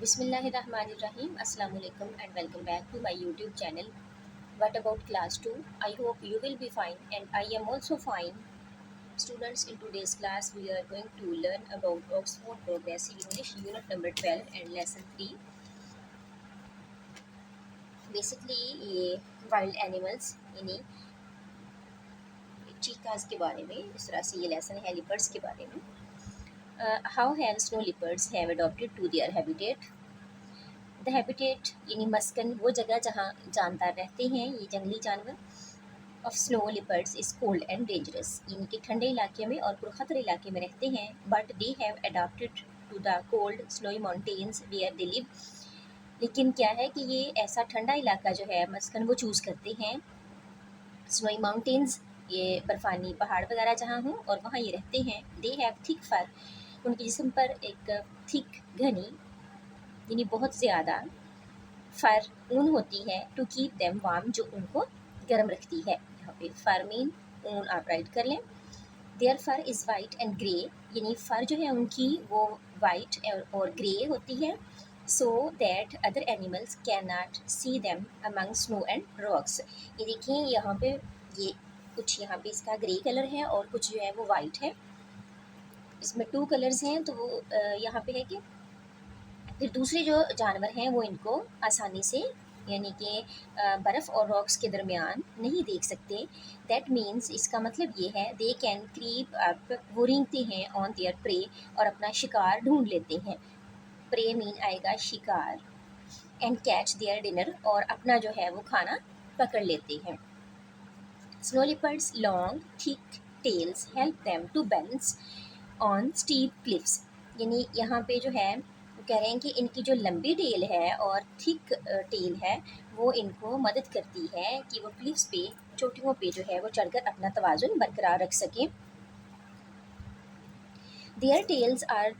Bismillahirrahmanirrahim. Assalamu alaikum and welcome back to my YouTube channel. What about class 2? I hope you will be fine and I am also fine. Students, in today's class we are going to learn about Oxford Progressive English Unit number 12 and lesson 3. Basically ये wild animals यानी चीकाज के बारे में, इस तरह से ये lesson है लिपर्ड्स के बारे में. How have snow leopards have adopted to their habitat? The habitat यानी मस्कन, वो जगह जहाँ जानदार रहते हैं ये जंगली जानवर. Of snow leopards is cold and dangerous, यानी कि ठंडे इलाके में और पुरखतर इलाके में रहते हैं. But they have adapted to the cold snowy mountains where they live. लेकिन क्या है कि ये ऐसा ठंडा इलाका जो है मस्कन वो चूज़ करते हैं. स्नोई माउंटेन्स ये बर्फ़ानी पहाड़ वगैरह जहाँ हों और वहाँ ये रहते हैं. दे हैव थिक फर, उनके जिस्म पर एक थिक घनी यानी बहुत ज़्यादा फर ऊन होती है. टू कीप देम वार्म, जो उनको गर्म रखती है. यहाँ पे फर मीन ऊन आप राइट कर लें. Their fur is white and grey, यानी फ़र जो है उनकी वो वाइट और ग्रे होती है. So that other animals can not see them among snow and rocks. ये देखिए यहाँ पे ये कुछ यहाँ पे इसका ग्रे कलर है और कुछ जो है वो वाइट है. इसमें 2 कलर्स हैं. तो वो यहाँ पे है कि फिर दूसरे जो जानवर हैं वो इनको आसानी से यानी कि बर्फ़ और रॉक्स के दरमियान नहीं देख सकते. दैट मीन्स, इसका मतलब ये है, दे कैन क्रीप अप, वो रेंगते हैं ऑन देयर प्रे, और अपना शिकार ढूंढ लेते हैं. प्रे मीन आएगा शिकार. एंड कैच देयर डिनर, और अपना जो है वो खाना पकड़ लेते हैं. Snow leopards long thick tails help them to balance on steep cliffs, यानी यहाँ पे जो है वो कह रहे हैं कि इनकी जो लंबी टेल है और थिक टेल है वो इनको मदद करती है कि वो क्लिफ्स पे, चोटियों पे जो है वो चढ़कर अपना तवाज़ुन बरकरार रख सकें. Their tails are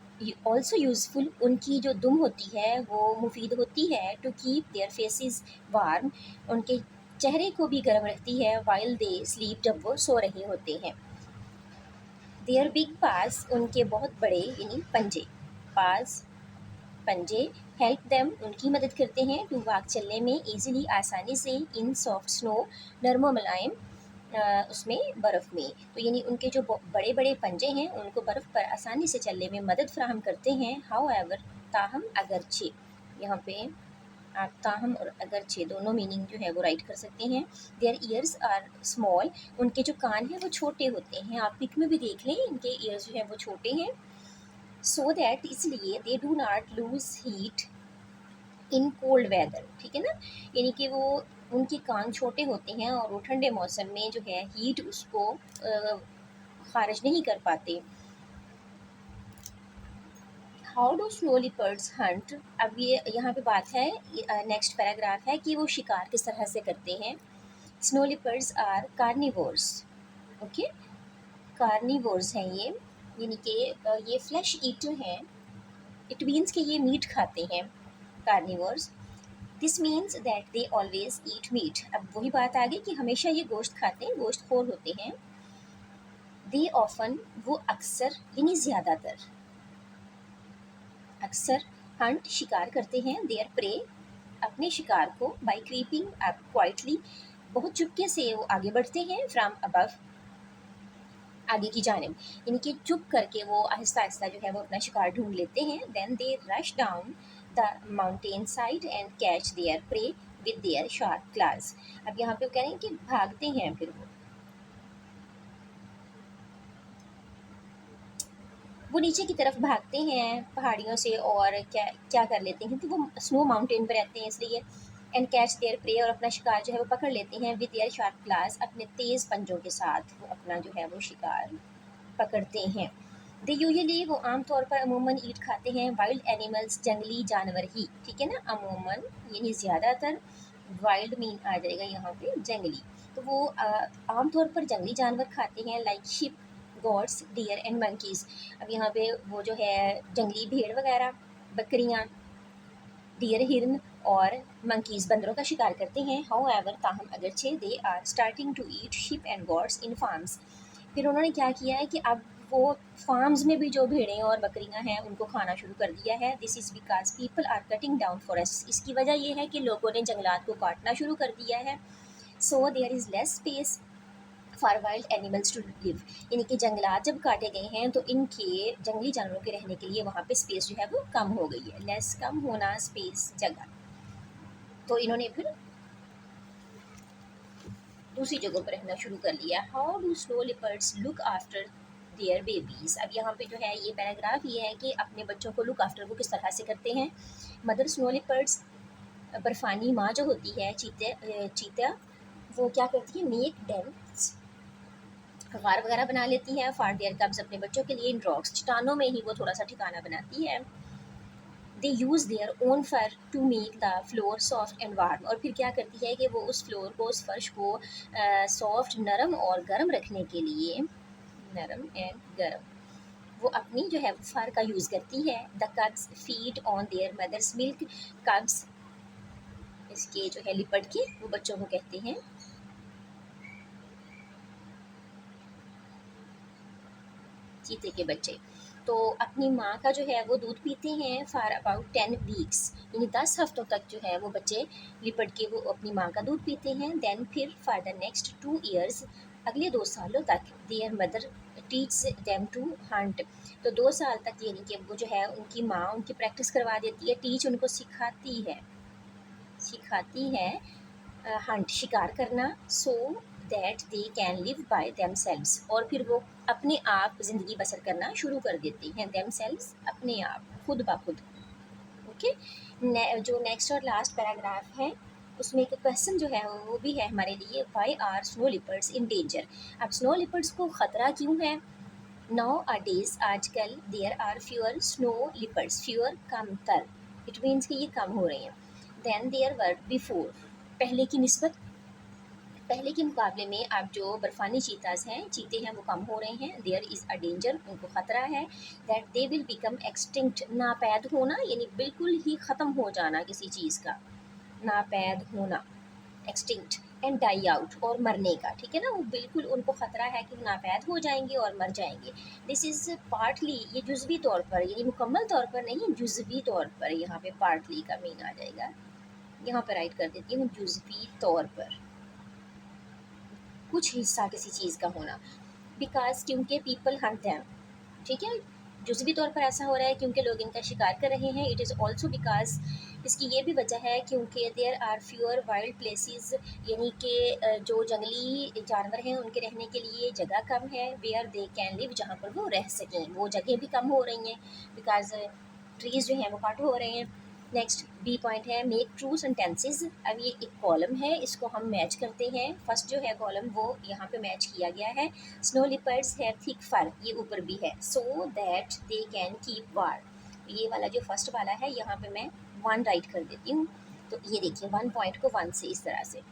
also useful, उनकी जो दुम होती है वो मुफीद होती है. To keep their faces warm, उनके चेहरे को भी गर्म रखती है. वाइल दे स्लीप, जब वो सो रहे होते हैं. देयर बिग पास, उनके बहुत बड़े यानी पंजे, पास पंजे, हेल्प देम, उनकी मदद करते हैं. टू वॉक, चलने में, ईजिली, आसानी से, इन सॉफ्ट स्नो, नरम मुलायम उसमें बर्फ़ में. तो यानी उनके जो बड़े बड़े पंजे हैं उनको बर्फ़ पर आसानी से चलने में मदद फराहम करते हैं. हाउ एवर, ताहम, अगरचे, यहाँ पे आप ताहम और अगरचे दोनों मीनिंग जो है वो राइट कर सकते हैं. देयर ईयर्स आर स्मॉल, उनके जो कान हैं वो छोटे होते हैं. आप पिक में भी देख लें, इनके ईयर्स जो है वो छोटे हैं. सो दैट, इसलिए, they do not lose heat in cold weather, ठीक है ना, यानी कि वो उनके कान छोटे होते हैं और वो ठंडे मौसम में जो है हीट उसको खारिज नहीं कर पाते. How do snow leopards Hunt, अब ये यहाँ पे बात है, नेक्स्ट पैराग्राफ है कि वो शिकार किस तरह से करते हैं. Snow leopards are carnivores. Okay, carnivores हैं ये, यानी कि ये फ्लैश ईटर हैं. इट मीन्स कि ये मीट खाते हैं, carnivores. This means that they always eat meat. अब वही बात आ गई कि हमेशा ये गोश्त खाते हैं, गोश्त खोर होते हैं. दे ऑफन, वो अक्सर यानी ज़्यादातर, अक्सर, हंट, शिकार करते हैं. देयर प्रे, अपने शिकार को, बाई क्रीपिंग अप क्वाइटली, बहुत चुपके से वो आगे बढ़ते हैं. फ्राम अबव, आगे की जानिब, यानी कि चुप करके वो आहिस्ता आहिस्ता जो है वो अपना शिकार ढूंढ लेते हैं. Then they rush down the mountain side and catch their prey with their sharp claws. अब यहाँ पे वो कह रहे हैं कि भागते हैं, फिर वो नीचे की तरफ भागते हैं पहाड़ियों से, और क्या क्या कर लेते हैं, क्योंकि वो स्नो माउंटेन पर रहते हैं इसलिए. एंड कैच देयर प्रे, और अपना शिकार जो है वो पकड़ लेते हैं. विद देयर शार्प क्लास, अपने तेज़ पंजों के साथ वो अपना जो है वो शिकार पकड़ते हैं. दे यूजुअली, वो आमतौर पर, अमूमन, ईट खाते हैं. वाइल्ड एनिमल्स, जंगली जानवर ही, ठीक है ना, अमूमन यानी ज़्यादातर. वाइल्ड मीन आ जाएगा यहाँ पे जंगली. तो वो आमतौर पर जंगली जानवर खाते हैं. Like sheep, goats, deer and monkeys. अब यहाँ पे वो जो है जंगली भेड़ वगैरह, बकरियाँ, डियर, हिरन, और मंकीज़, बंदरों का शिकार करते हैं. हाउ एवर, ताहम, अगरचे, they are starting to eat sheep and goats in farms. फिर उन्होंने क्या किया है कि अब वो फार्म्स में भी जो भेड़ें और बकरियां हैं उनको खाना शुरू कर दिया है। This is because people are cutting down forest. इसकी वजह ये है कि लोगों ने जंगलात को काटना शुरू कर दिया है। So there is less space for wild animals to live. यानी कि जंगलात जब काटे गए हैं तो इनके जंगली जानवरों के रहने के लिए वहाँ पे स्पेस जो है वो कम हो गई है। लेस कम होना, स्पेस जगह, तो इन्होंने फिर दूसरी जगहों पर रहना शुरू कर लिया। How do snow leopards look after their babies. अब यहाँ पे जो है ये पैराग्राफ ये है कि अपने बच्चों को लुक आफ्टर वो किस तरह से करते हैं। मदर स्नो लिपर्ड्स, बर्फानी माँ जो होती है चीता, वो क्या करती है, मेक डेंस, गार वगैरह बना लेती है फॉर देयर कब्स, अपने बच्चों के लिए इन रॉक्स, चट्टानों में ही वो थोड़ा सा ठिकाना बनाती है। They use their own fur to make the floor soft and warm, और फिर क्या करती है कि वो उस फ्लोर को, उस फर्श को सॉफ्ट, नरम और गर्म रखने के लिए, नरम एंड गर्म, वो अपनी जो है फर का यूज़ करती है। The cubs feed on their mothers milk. Cubs इसके जो है लिपट के वो बच्चों को कहते हैं चीते के बच्चे, तो अपनी माँ का जो है वो दूध पीते हैं फॉर अबाउट 10 वीक्स, यानी 10 हफ्तों तक जो है वो बच्चे लिपट के वो अपनी माँ का दूध पीते हैं। देन फिर फॉर द नेक्स्ट 2 ईयर्स, अगले 2 सालों तक, their mother teach them to hunt, तो 2 साल तक यानी कि वो जो है उनकी माँ उनकी प्रैक्टिस करवा देती है। टीच उनको सिखाती है हंट, शिकार करना। सो that they can live by themselves, और फिर वो अपने आप ज़िंदगी बसर करना शुरू कर देते हैं। देमसेल्व्स, अपने आप, खुद ब खुद। ओके, जो नेक्स्ट और लास्ट पैराग्राफ है उसमें एक क्वेश्चन जो है वो भी है हमारे लिए, why are snow leopards in danger. अब स्नो लिपर्ड्स को ख़तरा क्यों है। नाउ अ डेज, आजकल, there are fewer snow leopards, fewer कम तर, इट मीन्स कि ये कम हो रहे हैं। देन देयर वर बिफोर, पहले की निस्बत, पहले के मुकाबले में अब जो बर्फानी चीते हैं वो कम हो रहे हैं। देयर इज़ अ डेंजर, उनको ख़तरा है। That they will become extinct, नापैद होना यानी बिल्कुल ही ख़त्म हो जाना किसी चीज़ का, नापैद होना, एक्सटिंक्ट, एंड डाई आउट, और मरने का, ठीक है ना, वो बिल्कुल उनको ख़तरा है कि वो नापैद हो जाएंगे और मर जाएंगे। दिस इज़ पार्टली, ये जुज़वी तौर पर, यानी मुकम्मल तौर पर नहीं, जुज़वी तौर पर, यहाँ पे पार्टली का मीन आ जाएगा, यहाँ पर राइट कर देती हूँ जुज़वी तौर पर, कुछ हिस्सा किसी चीज़ का होना। बिकॉज, क्योंकि पीपल हंट दैम, ठीक है, जुज़वी तौर पर ऐसा हो रहा है क्योंकि लोग इनका शिकार कर रहे हैं। इट इज़ ऑल्सो बिकॉज, इसकी ये भी वजह है क्योंकि there are fewer wild places, यानी कि जो जंगली जानवर हैं उनके रहने के लिए जगह कम है। वेयर दे कैन लिव, जहाँ पर वो रह सकें, वो जगह भी कम हो रही हैं बिकॉज ट्रीज़ जो हैं वो कट हो रहे हैं। नेक्स्ट बी पॉइंट है, मेक ट्रू सेंटेंसेस। अब ये एक कॉलम है, इसको हम मैच करते हैं। फर्स्ट जो है कॉलम वो यहाँ पे मैच किया गया है। Snow leopards have thick fur, ये ऊपर भी है। So that they can keep warm, ये वाला जो फर्स्ट वाला है यहाँ पे मैं 1 राइट कर देती हूँ। तो ये देखिए 1 पॉइंट को 1 से इस तरह से।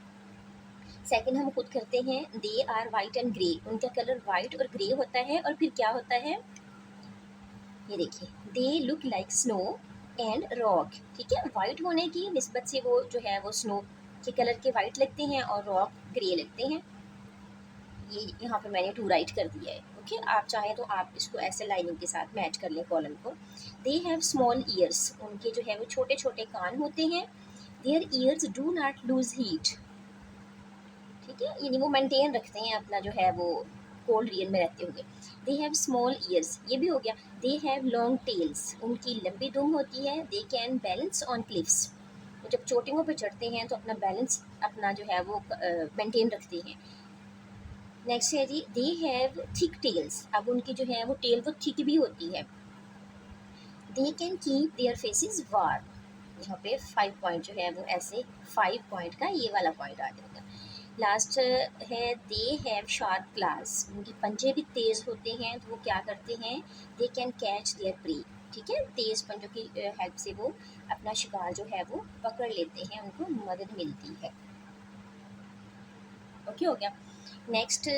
सेकंड हम खुद करते हैं, they are white and grey, उनका कलर वाइट और ग्रे होता है। और फिर क्या होता है, ये देखिए, they look like snow and rock, ठीक है, वाइट होने की निस्बत से वो जो है वो स्नो के कलर के वाइट लगते हैं और रॉक ग्रे लगते हैं। ये यहाँ पे मैंने 2 राइट कर दिया है। ओके, आप चाहें तो आप इसको ऐसे लाइनिंग के साथ मैच कर लें कॉलम को। दे हैव स्मॉल ईयर्स, उनके जो है वो छोटे छोटे कान होते हैं। Their ears do not lose heat, ठीक है, यानी वो मेंटेन रखते हैं अपना जो है वो कोल्ड रीजन में रहते हुए। दे हैव स्मॉल ईयर्स, ये भी हो गया। दे हैव लॉन्ग टेल्स, उनकी लंबी दुम होती है। They can balance on cliffs, वो जब चोटियों पर चढ़ते हैं तो अपना बैलेंस, अपना जो है वो मेंटेन रखते हैं। नेक्स्ट है जी, दे हैव थिक टेल्स, अब उनकी जो है वो टेल वो थिक भी होती है। दे can keep their faces warm, यहाँ पे 5 पॉइंट जो है वो ऐसे 5 पॉइंट का ये वाला पॉइंट आ जाएगा। लास्ट है, दे हैव शार्प क्लास, उनके पंजे भी तेज़ होते हैं। तो वो क्या करते हैं, they can catch their prey, ठीक है, तेज़ पंजों की हेल्प से वो अपना शिकार जो है वो पकड़ लेते हैं, उनको मदद मिलती है। ओके, हो गया। Next,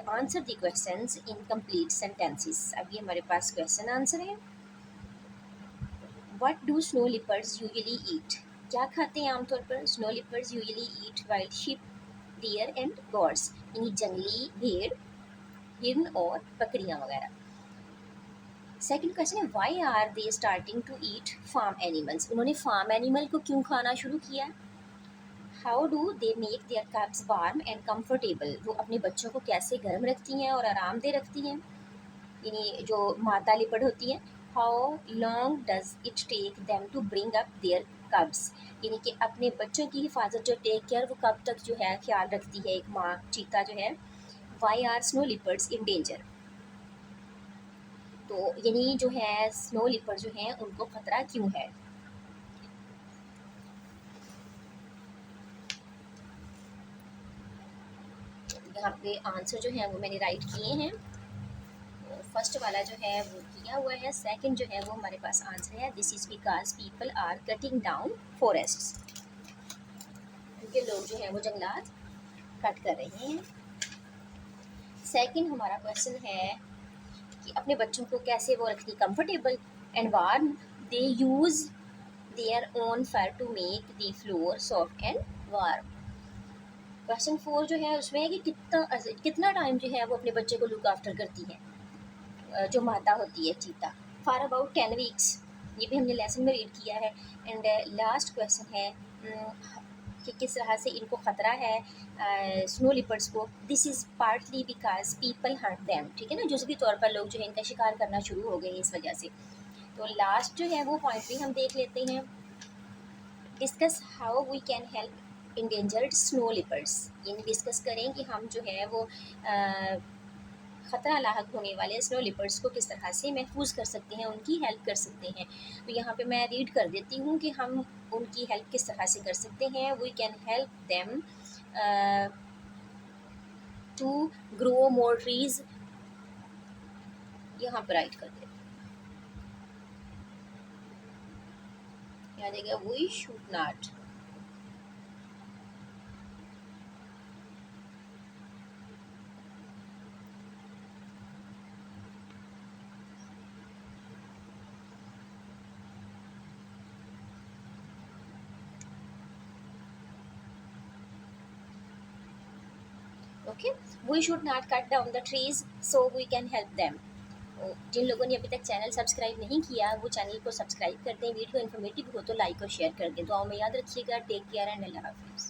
answer the questions in complete sentences. अब ये हमारे पास क्वेश्चन आंसर है। What do snow leopards usually eat, क्या खाते हैं आमतौर पर snow leopards usually eat wild sheep, deer and goats, यानी जंगली भेड़, हिरन और बकरियां वगैरह। सेकंड क्वेश्चन है why are they starting to eat farm animals, उन्होंने फार्म एनिमल को क्यों खाना शुरू किया। How do they make their कब्स warm and comfortable, वो अपने बच्चों को कैसे गर्म रखती हैं और आरामदेह रखती हैं, यानी जो मादा लिपड़ होती हैं। How long does it take them to bring up their cubs, यानी कि अपने बच्चों की हिफाजत जो टेक केयर वो कब तक जो है ख्याल रखती है एक माँ चीता जो है। Why are snow leopards in danger, तो यानी जो है स्नो लिपर्ड जो हैं उनको खतरा क्यों है। यहाँ पे आंसर जो है वो मैंने राइट किए हैं। फर्स्ट वाला जो है वो किया हुआ है, सेकंड जो है वो हमारे पास आंसर है this is because people are cutting down forests, क्योंकि लोग जो है वो जंगलात कट कर रहे हैं। सेकंड हमारा क्वेश्चन है कि अपने बच्चों को कैसे वो रखती comfortable and warm, they use their own fur to make the floor soft and warm. Question 4 जो है उसमें है कि कितना टाइम जो है वो अपने बच्चे को लुक आफ्टर करती है, जो माता होती है चीता, फॉर अबाउट 10 वीक्स, ये भी हमने लेसन में रीड किया है। एंड लास्ट क्वेश्चन है कि किस तरह से इनको ख़तरा है स्नो लिपर्ड्स को, this is partly because people Hunt them, ठीक है ना, जुज़वी तौर पर लोग जो है इनका शिकार करना शुरू हो गए इस वजह से। तो लास्ट जो है वो पॉइंट भी हम देख लेते हैं, discuss how we can help endangered snow leopards, यानी डिस्कस करें कि हम जो है वो ख़तरा लाहक होने वाले स्नो लिपर्ड्स को किस तरह से महफूज कर सकते हैं, उनकी हेल्प कर सकते हैं। तो यहाँ पे मैं रीड कर देती हूँ कि हम उनकी हेल्प किस तरह से कर सकते हैं। We can help them to grow more trees, यहाँ पर राइट कर दे, यहाँ देगा we should not okay, we should not cut down the trees so we can help them. जिन लोगों ने अभी तक चैनल सब्सक्राइब नहीं किया वो चैनल को सब्सक्राइब कर दें, वीडियो इन्फॉर्मेटिव हो तो लाइक और शेयर कर दें। दुआओं में याद रखिएगा। टेक केयर एंड अल्लाह हाफिज़।